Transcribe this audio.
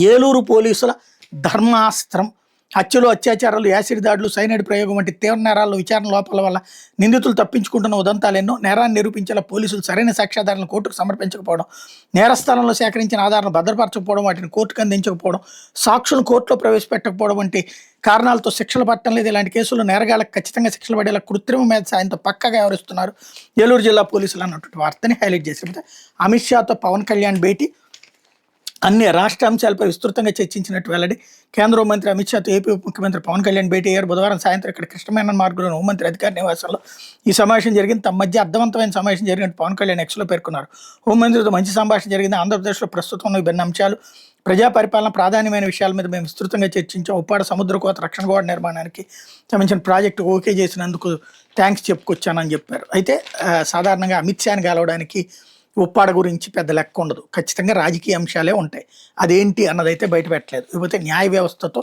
ఏలూరు పోలీసుల ధర్మాస్త్రం, హత్యలు, అత్యాచారాలు, యాసిడ్ దాడులు, సైనైడ్ ప్రయోగం వంటి తీవ్ర నేరాల్లో విచారణ లోపాల వల్ల నిందితులు తప్పించుకుంటున్న ఉదంతాలెన్నో. నేరాన్ని నిరూపించేలా పోలీసులు సరైన సాక్ష్యాధారాలను కోర్టుకు సమర్పించకపోవడం, నేరస్థానంలో సేకరించిన ఆధారాలను భద్రపరచకపోవడం, వాటిని కోర్టుకు అందించకపోవడం, సాక్షులను కోర్టులో ప్రవేశపెట్టకపోవడం వంటి కారణాలతో శిక్షలు పట్టడం లేదు. ఇలాంటి కేసుల్లో నేరగాళ్లకు ఖచ్చితంగా శిక్షలు పడేలా కృత్రిమ మీద సాయంతో పక్కగా వ్యవహరిస్తున్నారు ఏలూరు జిల్లా పోలీసులు అన్నటువంటి వార్తని హైలైట్ చేశారు. అమిత్ షాతో పవన్ కళ్యాణ్ భేటీ, అన్ని రాష్ట్ర అంశాలపై విస్తృతంగా చర్చించినట్టు వెల్లడి. కేంద్ర హోంమంత్రి అమిత్ షాతో ఏపీ ఉప ముఖ్యమంత్రి పవన్ కళ్యాణ్ భేటీ అయ్యారు. బుధవారం సాయంత్రం ఇక్కడ కృష్ణమేనన్ మార్గంలోని హోంమంత్రి అధికారి నివాసంలో ఈ సమావేశం జరిగింది. తమ మధ్య అర్థవంతమైన సమావేశం జరిగినట్టు పవన్ కళ్యాణ్ ఎక్స్లో పేర్కొన్నారు. హోంమంత్రితో మంచి సంభాషణ జరిగింది. ఆంధ్రప్రదేశ్లో ప్రస్తుతం ఉన్న విభిన్న అంశాలు, ప్రజా పరిపాలన, ప్రాధాన్యమైన విషయాల మీద మేము విస్తృతంగా చర్చించాం. ఉప్పాడ సముద్ర కోత రక్షణ గోడ నిర్మాణానికి సంబంధించిన ప్రాజెక్టు ఓకే చేసినందుకు థ్యాంక్స్ చెప్పుకొచ్చానని చెప్పారు. అయితే సాధారణంగా అమిత్ షాని కలవడానికి ఉప్పాడ గురించి పెద్ద లెక్క ఉండదు, ఖచ్చితంగా రాజకీయ అంశాలే ఉంటాయి. అదేంటి అన్నదైతే బయట పెట్టలేదు. లేకపోతే న్యాయ వ్యవస్థతో